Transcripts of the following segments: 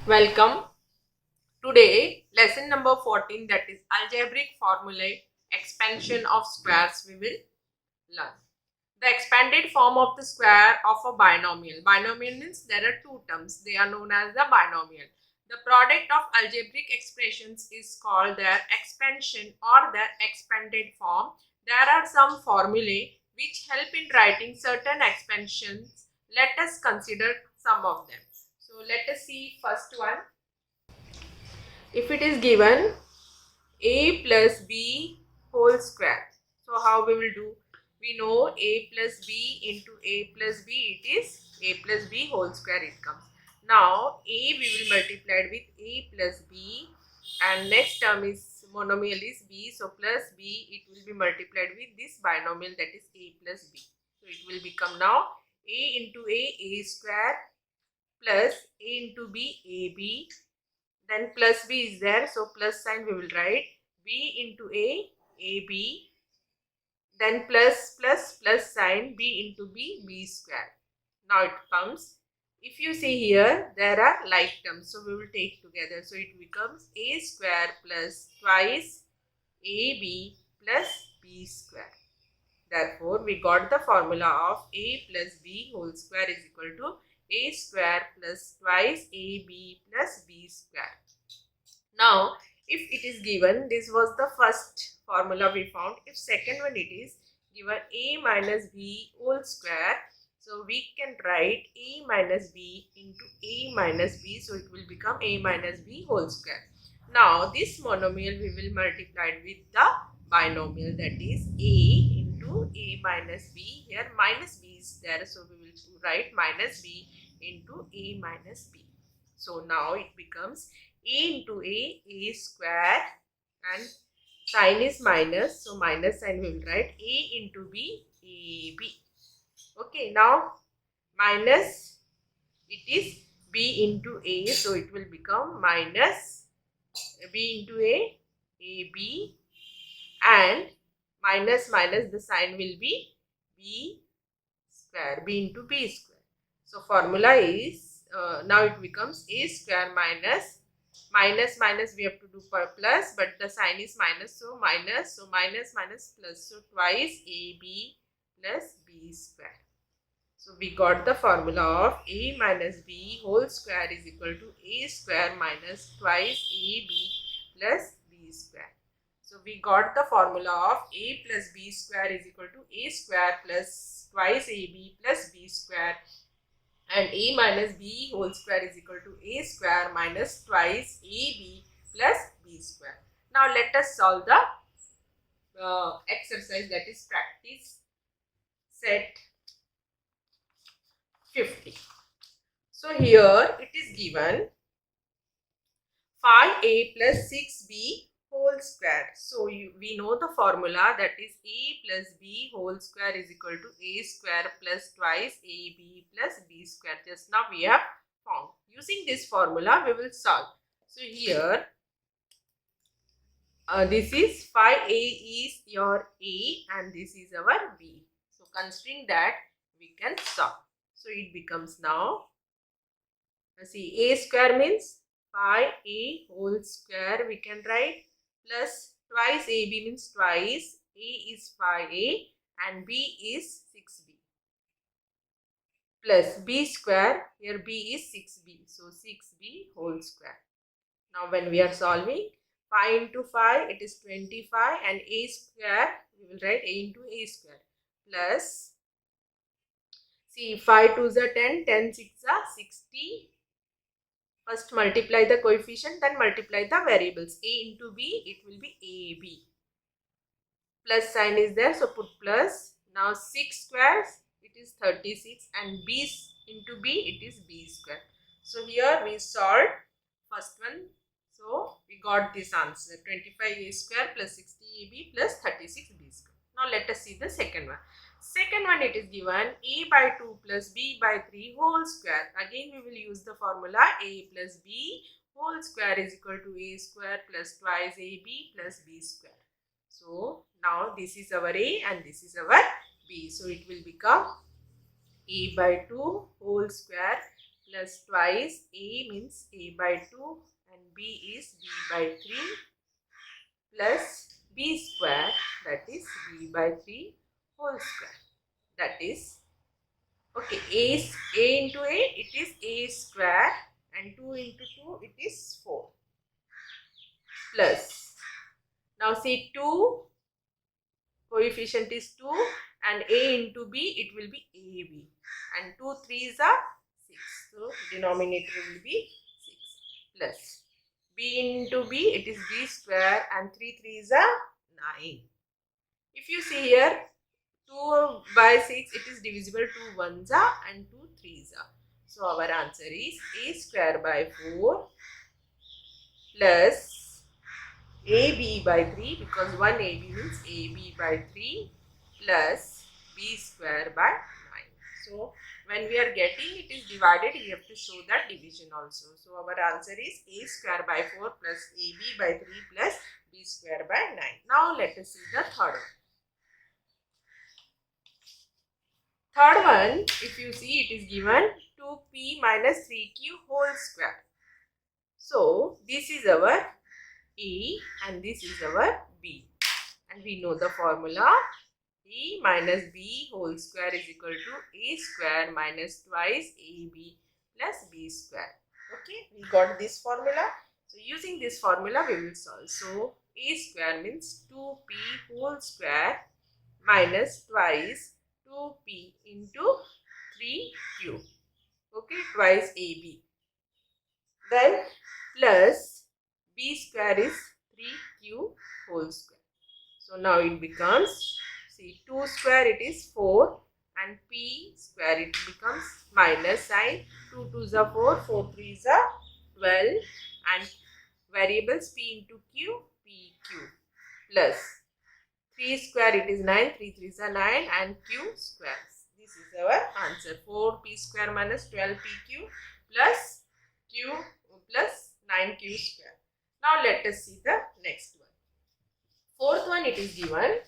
Welcome. Today, lesson number 14, that is algebraic formulae, expansion of squares, we will learn. The expanded form of the square of a binomial. Binomial means there are two terms. They are known as the binomial. The product of algebraic expressions is called their expansion or their expanded form. There are some formulae which help in writing certain expansions. Let us consider some of them. So let us see first one. If it is given a plus b whole square, so how we will do? We know a plus b into a plus b, it is a plus b whole square it comes. Now a we will multiply with a plus b, and next term is monomial is b, so plus b it will be multiplied with this binomial, that is a plus b. So it will become now a into a square, plus a into b, ab, then plus b is there, so plus sign we will write, b into ab, then plus sign, b into b square. Now it comes, if you see here there are like terms, so we will take together, so it becomes a square plus twice ab plus b square. Therefore, we got the formula of a plus b whole square is equal to a square plus twice ab plus b square. Now, if it is given, this was the first formula we found. If second one it is given a minus b whole square, so we can write a minus b into a minus b, so it will become a minus b whole square. Now, this monomial we will multiply with the binomial, that is a into a minus b. Here minus b is there, so we will write minus b into a minus b. So now it becomes a into a square, and sign is minus, so minus sign we will write a into b, ab. Okay, now minus, it is b into a, so it will become minus b into a, ab, and minus the sign will be b square, b into b square. So formula is, now it becomes a square minus we have to do for plus, but the sign is minus, so minus plus, so twice ab plus b square. So we got the formula of a minus b whole square is equal to a square minus twice ab plus b square. So we got the formula of a plus b square is equal to a square plus twice ab plus b square, and a minus b whole square is equal to a square minus twice ab plus b square. Now let us solve the exercise, that is practice set 50. So here it is given 5a plus 6b whole square. So we know the formula, that is a plus b whole square is equal to a square plus twice ab plus b square. Just now we have found. Using this formula we will solve. So here this is 5a is your a and this is our b. So considering that, we can solve. So it becomes now, see, a square means 5a whole square we can write, plus twice ab means twice, a is 5a and b is 6b, plus b square, here b is 6b, so 6b whole square. Now when we are solving, 5 into 5 it is 25, and a square we will write a into a square, plus, see, 5 2s are 10, 10 6 are 60. First multiply the coefficient, then multiply the variables. A into b, it will be ab. Plus sign is there, so put plus. Now 6 squares, it is 36, and b into b, it is b square. So here we solved first one. So we got this answer, 25a square plus 60ab plus 36b square. Now let us see the second one. Second one, it is given a by 2 plus b by 3 whole square. Again we will use the formula a plus b whole square is equal to a square plus twice ab plus b square. So now this is our a and this is our b. So it will become a by 2 whole square plus twice a means a by 2 and b is b by 3 plus b square, that is b by 3 whole square, that is okay, a into a, it is a square, and 2 into 2, it is 4, plus, now see 2 coefficient is 2 and a into b, it will be ab, and 2 3s are 6, so denominator will be 6, plus b into b, it is b square, and 3 3s are 9. If you see here, 2 by 6, it is divisible, 2 1s are and 2 3s are. So our answer is a square by 4 plus ab by 3, because 1 ab means ab by 3 plus b square by 9. So when we are getting it is divided, we have to show that division also. So our answer is a square by 4 plus ab by 3 plus b square by 9. Now let us see the third one. Third one, if you see, it is given 2p minus 3q whole square. So this is our a and this is our b, and we know the formula. A minus b whole square is equal to a square minus twice ab plus b square. Okay, we got this formula. So using this formula we will solve. So a square means 2p whole square minus twice 2p into 3q. Okay, twice ab. Then plus b square is 3q whole square. So now it becomes, see, 2 square it is 4 and p square it becomes minus sign, 2 2s are 4, 4 3s are 12, and variables p into q, pq, plus 3 square it is 9, 3 3s are 9, and q squares. This is our answer, 4p square minus 12pq plus q plus 9q square. Now let us see the next one. Fourth one, it is given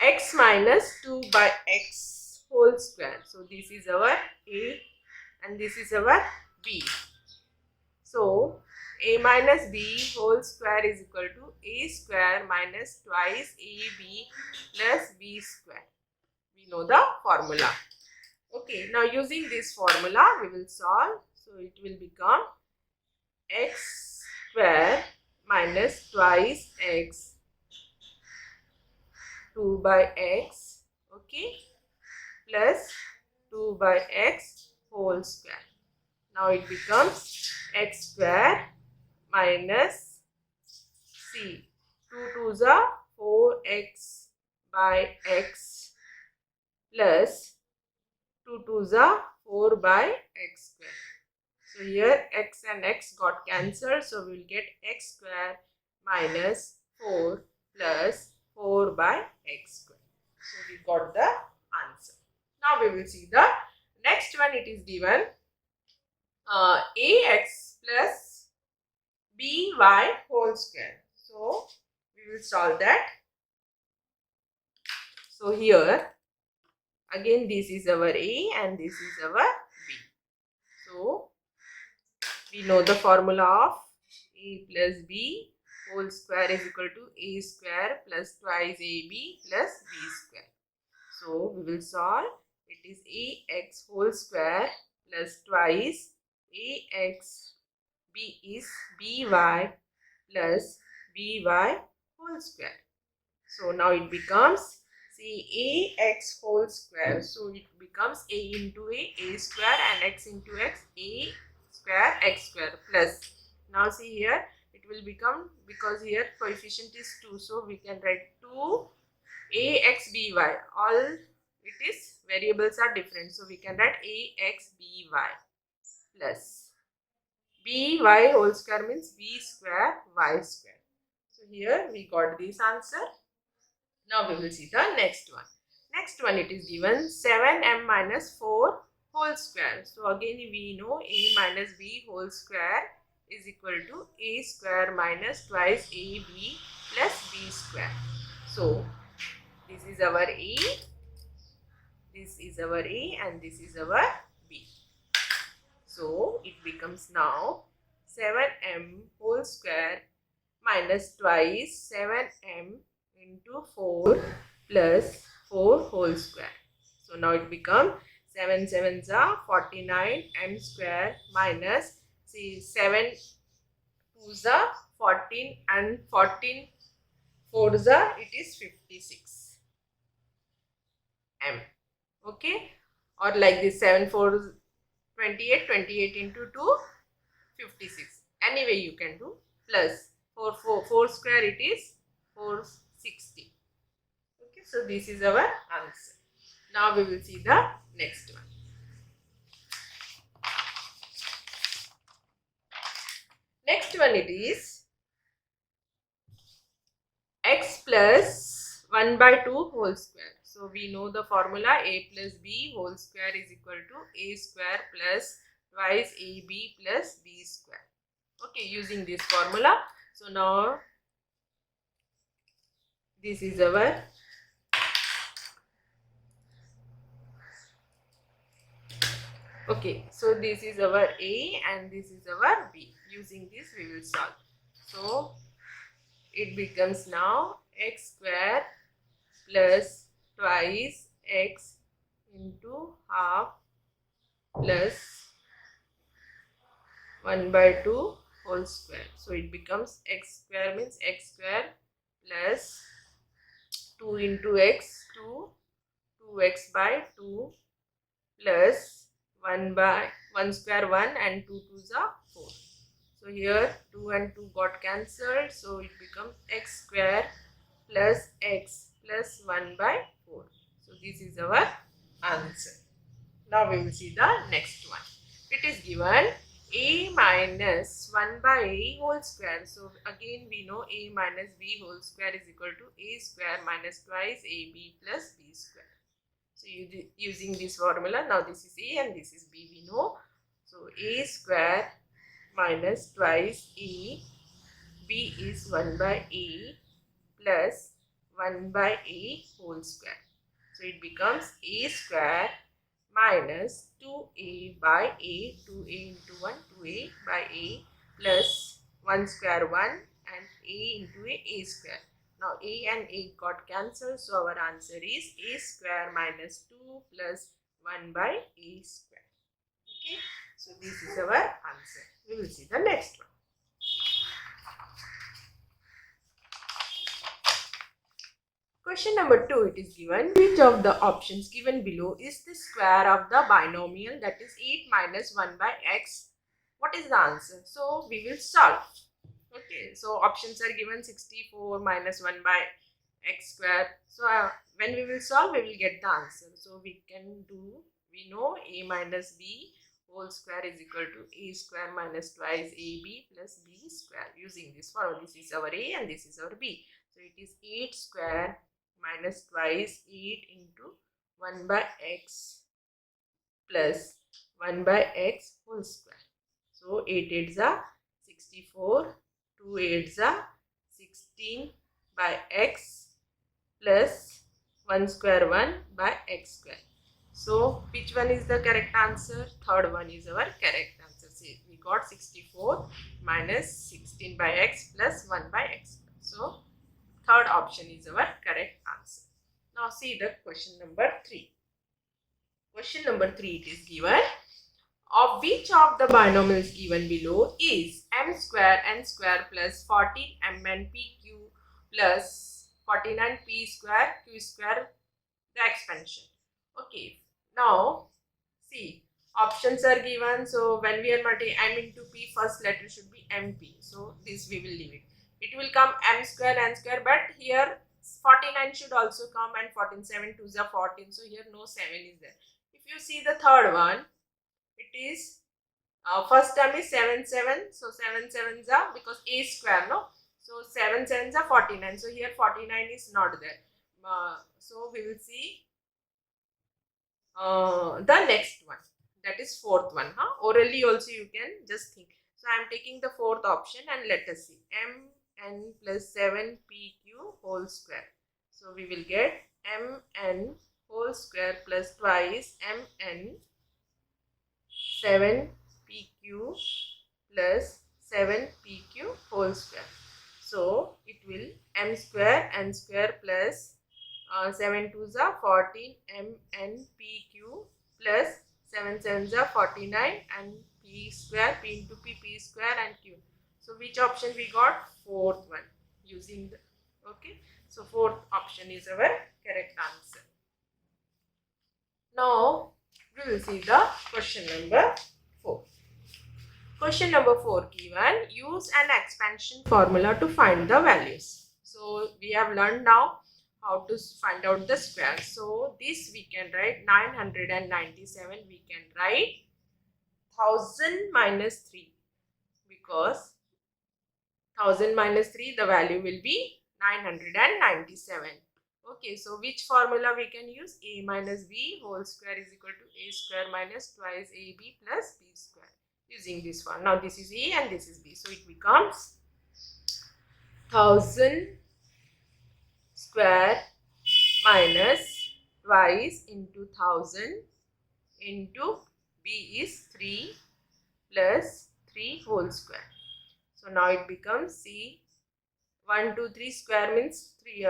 x minus 2 by x whole square. So this is our a and this is our b. So a minus b whole square is equal to a square minus twice ab plus b square. We know the formula. Okay, now using this formula we will solve. So it will become x square minus twice x 2 by x, okay, plus 2 by x whole square. Now it becomes x square minus c, 2 2s are 4x by x plus 2 2s are 4 by x square. So here x and x got cancelled, so we will get x square minus 4 plus 4 by x square. So we got the answer. Now we will see the next one. It is given ax plus by whole square. So we will solve that. So here again this is our a and this is our b. So we know the formula of a plus b whole square is equal to a square plus twice ab plus b square. So we will solve. It is ax whole square plus twice ax, b is by plus by whole square. So now it becomes, see, ax whole square. So it becomes a into a square, and x into x, a square x square plus. Now see here, it will become, because here coefficient is 2, so we can write 2 ax by. All it is variables are different, so we can write ax by plus by whole square means b square y square. So here we got this answer. Now we will see the next one. Next one, it is given 7m minus 4 whole square. So again we know a minus b whole square is equal to a square minus twice ab plus b square. So this is our a, this is our a, and this is our So it becomes now 7m whole square minus twice 7m into 4 plus 4 whole square. So now it becomes 7 sevens are 49 m square minus 7 twos are 14 and 14 fours are it is 56 m. Okay, or like this 7 4 28, 28 into 2 56. Anyway you can do plus 4 square it is 460. Okay, so this is our answer. Now we will see the next one. Next one it is x plus 1 by 2 whole square. So we know the formula a plus b whole square is equal to a square plus twice ab plus b square. Okay, using this formula. So now this is our okay, so this is our a and this is our b. Using this we will solve. So it becomes now x square plus twice x into half plus 1 by 2 whole square. So it becomes x square means x square plus 2 into x 2x by 2 plus 1 by 1 square 1 and 2 twos are 4. So here 2 and 2 got cancelled. So it becomes x square plus x plus 1 by 4. So this is our answer. Now we will see the next one. It is given a minus 1 by a whole square. So again we know a minus b whole square is equal to a square minus twice ab plus b square. So using this formula, now this is a and this is b we know. So a square minus twice a, b is 1 by a plus 1 by a whole square. So it becomes a square minus 2a by a, 2a into 1, 2a by a plus 1 square 1 and a into a square. Now a and a got cancelled, so our answer is a square minus 2 plus 1 by a square. Okay, so this is our answer. We will see the next one. Question number 2, it is given which of the options given below is the square of the binomial, that is 8 minus 1 by x. What is the answer? So we will solve. Okay, so options are given 64 minus 1 by x square. So when we will solve, we will get the answer. So we can do, we know a minus b whole square is equal to a square minus twice ab plus b square. Using this formula, this is our a and this is our b. So it is 8 square minus twice 8 into 1 by x plus 1 by x whole square. So 8 8s are 64, 2 8s are 16 by x plus 1 square 1 by x square. So which one is the correct answer? Third one is our correct answer. See, we got 64 minus 16 by x plus 1 by x square. So third option is our correct answer. Now see the question number 3. Question number 3, it is given of which of the binomials given below is m square n square plus 14m n pq plus 49p square q square the expansion. Okay, now see, options are given. So when we are multiplying m into p, first letter should be mp. So this we will leave it. It will come m square n square, but here 49 should also come and 14 7 2s are 14. So here no 7 is there. If you see the third one, it is first term is 7 7. So 7 7s are because a square, no. So 7 7s are 49. So here 49 is not there. So we will see the next one, that is fourth one. Orally also you can just think. So I am taking the fourth option and let us see m n plus 7 pq whole square. So we will get m n whole square plus twice m n 7 PQ plus 7PQ whole square. So it will m square n square plus 7 2s are 14 MNPQ plus 7 7s are 49 and P square, P into P square and Q. So which option we got? Fourth one, using the, okay. So fourth option is our correct answer. Now we will see the question number 4. Question number 4 given, use an expansion formula to find the values. So we have learned now how to find out the square. So this we can write 997, we can write 1000 minus 3, because 1000 minus 3 the value will be 997. Okay, so which formula we can use? A minus B whole square is equal to A square minus twice AB plus B square. Using this one. Now this is A and this is B. So it becomes 1000 square minus twice into 1000 into B is 3 plus 3 whole square. So now it becomes C 1 2 3 square means 3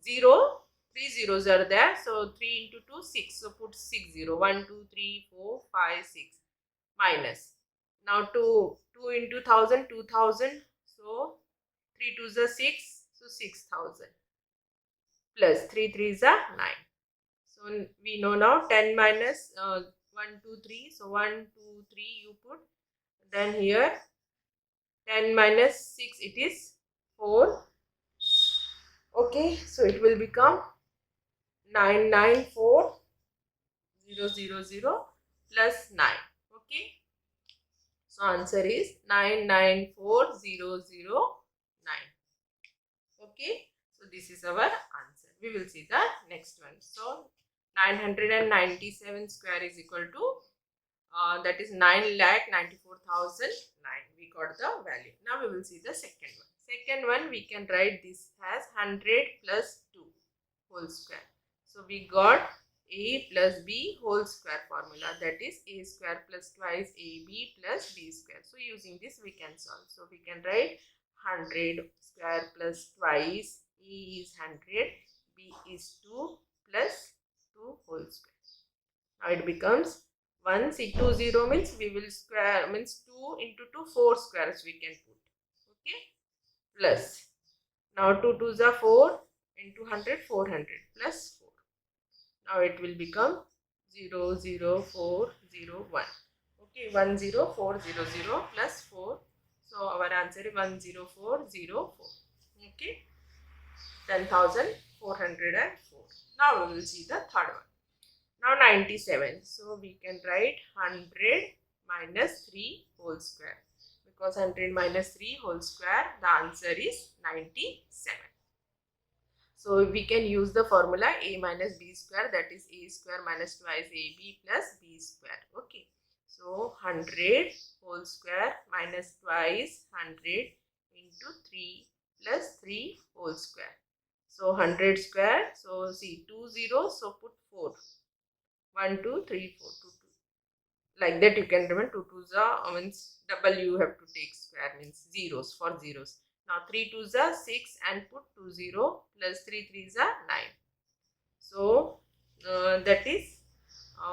0, 3 zeros are there. So 3 into 2 6. So put 6 0. 1 2 3 4 5 6 minus. Now 2 into 1000 2000. So 3 2s are 6. So 6000 plus 3 3s are 9. So we know now 10 minus 1 2 3. So 1 2 3 you put. Then here 10 minus 6 it is 4. Okay, so it will become 994000 plus 9. Okay, so answer is 994009. Okay, so this is our answer. We will see the next one. So 997 square is equal to that is 9,94,009. We got the value. Now we will see the second one. Second one we can write this as 100 plus 2 whole square. So we got A plus B whole square formula, that is A square plus twice AB plus B square. So using this we can solve. So we can write 100 square plus twice A is 100, B is 2 plus 2 whole square. Now it becomes 1 see 2 0 means we will square means 2 into 2 4 squares we can put. Okay, plus now 2 2s are 4 into 100 400 plus 4. Now it will become 00401. Okay, 10400 plus 4. So our answer is 10404. Okay, 10,404. Now we will see the third one. Now 97. So we can write 100 minus 3 whole square. Because 100 minus 3 whole square, the answer is 97. So we can use the formula A minus B square, that is A square minus twice AB plus B square. Okay. So 100 whole square minus twice 100 into 3 plus 3 whole square. So 100 square. So see 2 zeros. So put 4. 1 2 3 4 2 2. Like that you can remember 2 2s are means double you have to take square means zeros for zeros. Now 3 2s are 6 and put 2 0 plus 3 3s are 9. So that is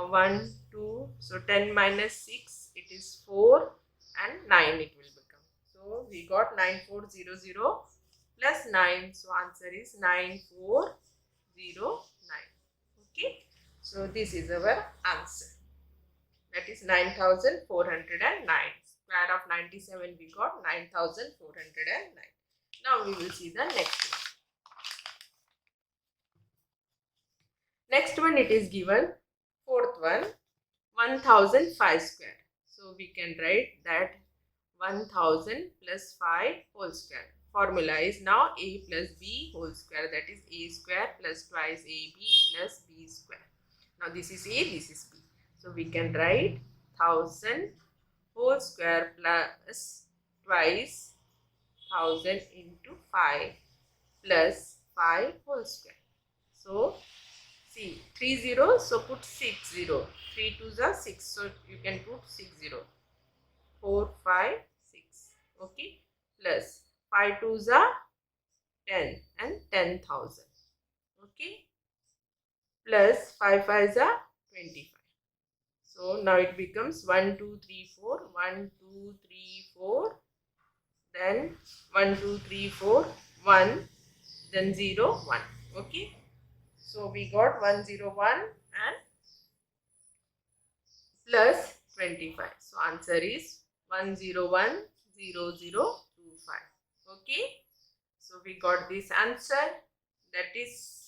1 2. So 10 minus 6 it is 4 and 9 it will become. So we got 9400 plus 9. So answer is 9409. Okay. So this is our answer. That is 9,409. Square of 97 we got 9,409. Now we will see the next one. Next one it is given, fourth one, 1005 square. So we can write that 1000 plus 5 whole square. Formula is now A plus B whole square, that is A square plus twice AB plus B square. Now this is A, this is B. So we can write 1000 whole square plus twice 1000 into 5 plus 5 whole square. So see 3 zeros, so put 6 0. 3 2s are 6, so you can put 6 0. 4, 5, 6. Okay. Plus 5 2s are 10 and 10,000. Okay. Plus 5 5s are 25. So now it becomes 1 2 3 4, 1 2 3 4, then 1 2 3 4, 1, then 0 1. Okay. So we got 101 and plus 25. So answer is 1010025. Okay. So we got this answer, that is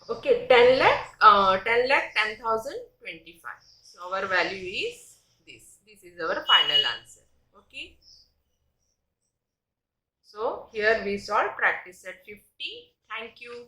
okay 10 lakh 10,10,025. So our value is this. This is our final answer. Okay. So here we solve practice set 50. Thank you.